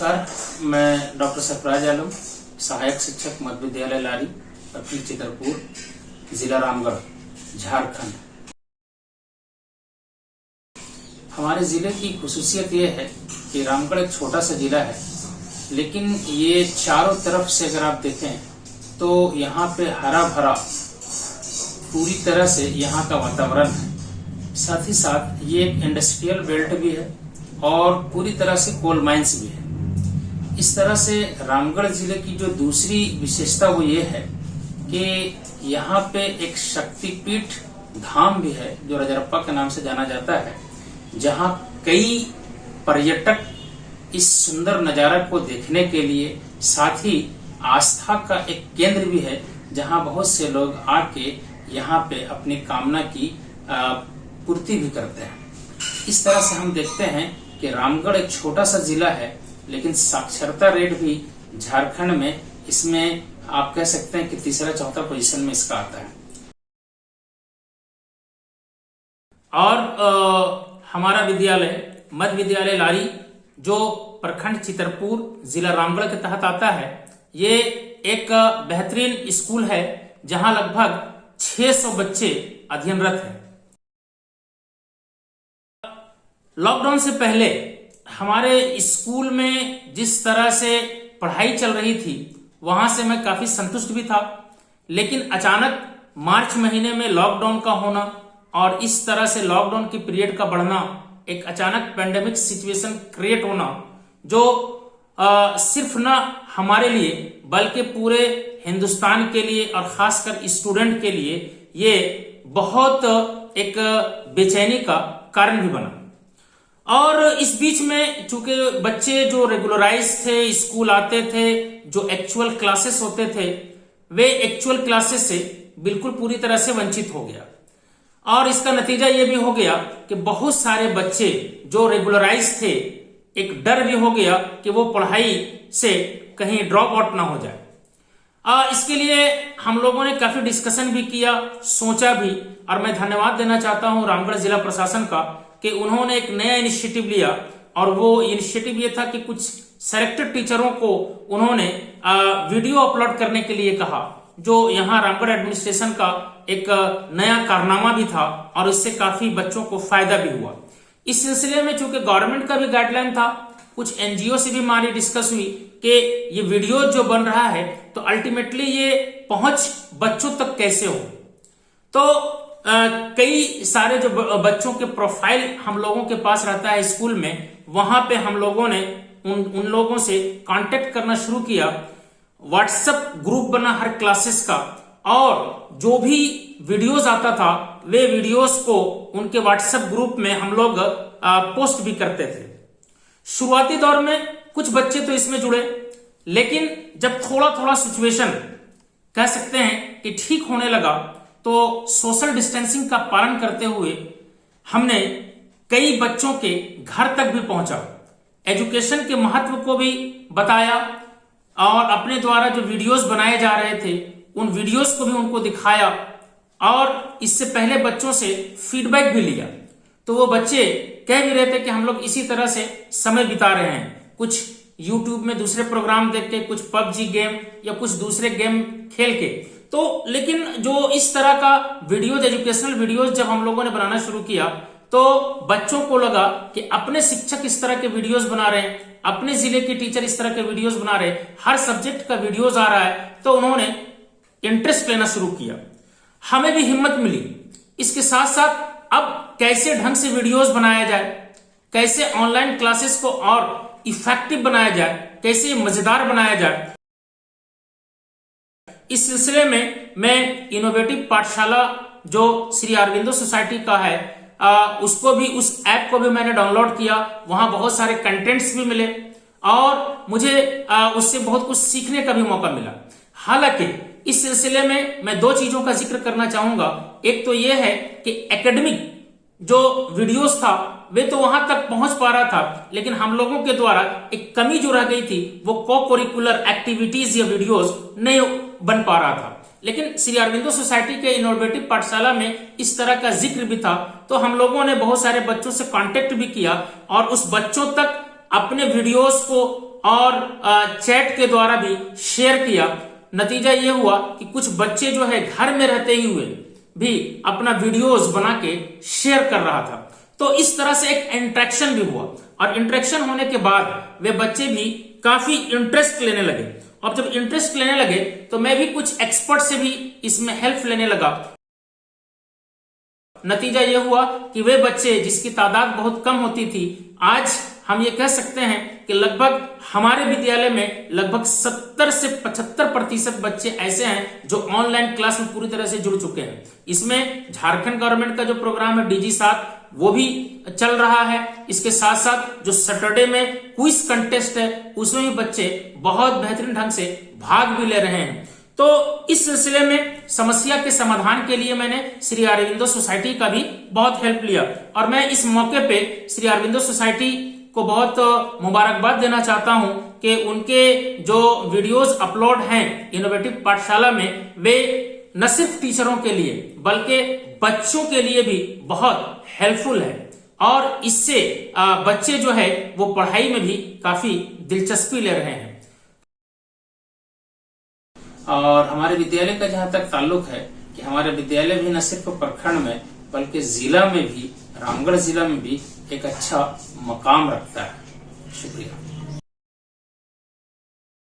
नमस्कार, मैं डॉक्टर सरफराज आलम, सहायक शिक्षक मध्य विद्यालय लारी, प्रखंड चितरपुर, जिला रामगढ़, झारखंड। हमारे जिले की खुसूसियत ये है कि रामगढ़ एक छोटा सा जिला है, लेकिन ये चारों तरफ से अगर आप देखें तो यहाँ पे हरा भरा पूरी तरह से यहाँ का वातावरण है। साथ ही साथ ये एक इंडस्ट्रियल बेल्ट भी है और पूरी तरह से कोल माइंस भी है। इस तरह से रामगढ़ जिले की जो दूसरी विशेषता वो ये है कि यहाँ पे एक शक्तिपीठ धाम भी है जो रजरप्पा के नाम से जाना जाता है, जहाँ कई पर्यटक इस सुंदर नजारा को देखने के लिए, साथ ही आस्था का एक केंद्र भी है जहाँ बहुत से लोग आके यहाँ पे अपनी कामना की पूर्ति भी करते हैं। इस तरह से हम देखते हैं कि रामगढ़ एक छोटा सा जिला है, लेकिन साक्षरता रेट भी झारखंड में इसमें आप कह सकते हैं कि तीसरा चौथा पोजीशन में इसका आता है। और हमारा विद्यालय मध्य विद्यालय लारी जो प्रखंड चितरपुर जिला रामगढ़ के तहत आता है, ये एक बेहतरीन स्कूल है जहां लगभग 600 बच्चे अध्ययनरत हैं। लॉकडाउन से पहले हमारे स्कूल में जिस तरह से पढ़ाई चल रही थी वहां से मैं काफी संतुष्ट भी था, लेकिन अचानक मार्च महीने में लॉकडाउन का होना और इस तरह से लॉकडाउन की पीरियड का बढ़ना, एक अचानक पेंडेमिक सिचुएशन क्रिएट होना जो सिर्फ न हमारे लिए बल्कि पूरे हिंदुस्तान के लिए और खासकर स्टूडेंट के लिए ये बहुत एक बेचैनी का कारण भी बना। और इस बीच में चूंकि बच्चे जो रेगुलराइज थे, स्कूल आते थे, जो एक्चुअल क्लासेस होते थे, वे एक्चुअल क्लासेस से बिल्कुल पूरी तरह से वंचित हो गया। और इसका नतीजा ये भी हो गया कि बहुत सारे बच्चे जो रेगुलराइज थे, एक डर भी हो गया कि वो पढ़ाई से कहीं ड्रॉप आउट ना हो जाए। इसके लिए हम लोगों ने काफी डिस्कशन भी किया, सोचा भी, और मैं धन्यवाद देना चाहता हूं रामगढ़ जिला प्रशासन का कि उन्होंने एक नया इनिशिएटिव लिया। और वो इनिशिएटिव ये था कि कुछ सेलेक्टेड टीचरों को उन्होंने वीडियो अपलोड करने के लिए कहा, जो यहाँ रामगढ़ एडमिनिस्ट्रेशन का एक नया कारनामा भी था और इससे काफी बच्चों को फायदा भी हुआ। इस सिलसिले में चूंकि गवर्नमेंट का भी गाइडलाइन था, कुछ एनजीओ से भी हमारी डिस्कस हुई कि ये वीडियो जो बन रहा है तो अल्टीमेटली ये पहुंच बच्चों तक कैसे हो। तो कई सारे जो बच्चों के प्रोफाइल हम लोगों के पास रहता है स्कूल में, वहां पे हम लोगों ने उन लोगों से कांटेक्ट करना शुरू किया। व्हाट्सएप ग्रुप बना हर क्लासेस का, और जो भी वीडियोस आता था वे वीडियोस को उनके व्हाट्सएप ग्रुप में हम लोग पोस्ट भी करते थे। शुरुआती दौर में कुछ बच्चे तो इसमें जुड़े, लेकिन जब थोड़ा थोड़ा सिचुएशन कह सकते हैं कि ठीक होने लगा तो सोशल डिस्टेंसिंग का पालन करते हुए हमने कई बच्चों के घर तक भी पहुंचा, एजुकेशन के महत्व को भी बताया और अपने द्वारा जो वीडियोस बनाए जा रहे थे उन वीडियोस को भी उनको दिखाया, और इससे पहले बच्चों से फीडबैक भी लिया। तो वो बच्चे कह भी रहे थे कि हम लोग इसी तरह से समय बिता रहे हैं, कुछ यूट्यूब में दूसरे प्रोग्राम देख के, कुछ पबजी गेम या कुछ दूसरे गेम खेल के। तो लेकिन जो इस तरह का वीडियोज, एजुकेशनल वीडियोज जब हम लोगों ने बनाना शुरू किया तो बच्चों को लगा कि अपने शिक्षक इस तरह के वीडियोज बना रहे हैं, अपने जिले के टीचर इस तरह के वीडियोज बना रहे हैं, हर सब्जेक्ट का वीडियोज आ रहा है, तो उन्होंने इंटरेस्ट लेना शुरू किया। हमें भी हिम्मत मिली। इसके साथ साथ अब कैसे ढंग से वीडियोज बनाया जाए, कैसे ऑनलाइन क्लासेस को और इफेक्टिव बनाया जाए, कैसे मजेदार बनाया जाए, इस सिलसिले में मैं इनोवेटिव पाठशाला जो श्री अरविंदो सोसाइटी का है उसको भी, उस ऐप को भी मैंने डाउनलोड किया। वहां बहुत सारे कंटेंट्स भी मिले और मुझे उससे बहुत कुछ सीखने का भी मौका मिला। हालांकि इस सिलसिले में मैं दो चीजों का जिक्र करना चाहूंगा। एक तो यह है कि एकेडमिक जो वीडियोस था वे तो वहां तक पहुंच पा रहा था, लेकिन हम लोगों के द्वारा एक कमी जो रह गई थी वो को करिकुलर एक्टिविटीज या वीडियोस नहीं बन पा रहा था। लेकिन श्री अरविंदो सोसाइटी के इनोवेटिव पाठशाला में इस तरह का जिक्र भी था, तो हम लोगों ने बहुत सारे बच्चों से कांटेक्ट भी किया और उस बच्चों तक अपने वीडियोस को और चैट के द्वारा भी शेयर किया। नतीजा ये हुआ कि कुछ बच्चे जो है घर में रहते ही हुए भी अपना वीडियोस बना के शेयर कर रहा था। तो इस तरह से एक इंटरेक्शन भी हुआ, और इंटरेक्शन होने के बाद वे बच्चे भी काफी इंटरेस्ट लेने लगे। अब जब इंटरेस्ट लेने लगे तो मैं भी कुछ एक्सपर्ट से भी इसमें हेल्प लेने लगा। नतीजा यह हुआ कि वे बच्चे जिसकी तादाद बहुत कम होती थी, आज हम ये कह सकते हैं कि लगभग हमारे विद्यालय में लगभग 70 से 75% बच्चे ऐसे हैं जो ऑनलाइन क्लास में पूरी तरह से जुड़ चुके हैं। इसमें झारखंड गवर्नमेंट का जो प्रोग्राम है DG7 वो भी चल रहा है। इसके साथ साथ जो सैटरडे में क्विज कंटेस्ट है उसमें भी बच्चे बहुत बेहतरीन ढंग से भाग भी ले रहे हैं। तो इस सिलसिले में समस्या के समाधान के लिए मैंने श्री अरविंदो सोसाइटी का भी बहुत हेल्प लिया, और मैं इस मौके पे श्री अरविंदो सोसाइटी को बहुत मुबारकबाद देना चाहता हूं कि उनके जो वीडियोस अपलोड हैं इनोवेटिव पाठशाला में, वे न सिर्फ टीचरों के लिए बल्कि बच्चों के लिए भी बहुत हेल्पफुल है, और इससे बच्चे जो है वो पढ़ाई में भी काफी दिलचस्पी ले रहे हैं। और हमारे विद्यालय का जहां तक ताल्लुक है कि हमारे विद्यालय भी न सिर्फ प्रखंड में बल्कि जिला में भी, रामगढ़ जिला में भी एक अच्छा मकाम रखता है। शुक्रिया।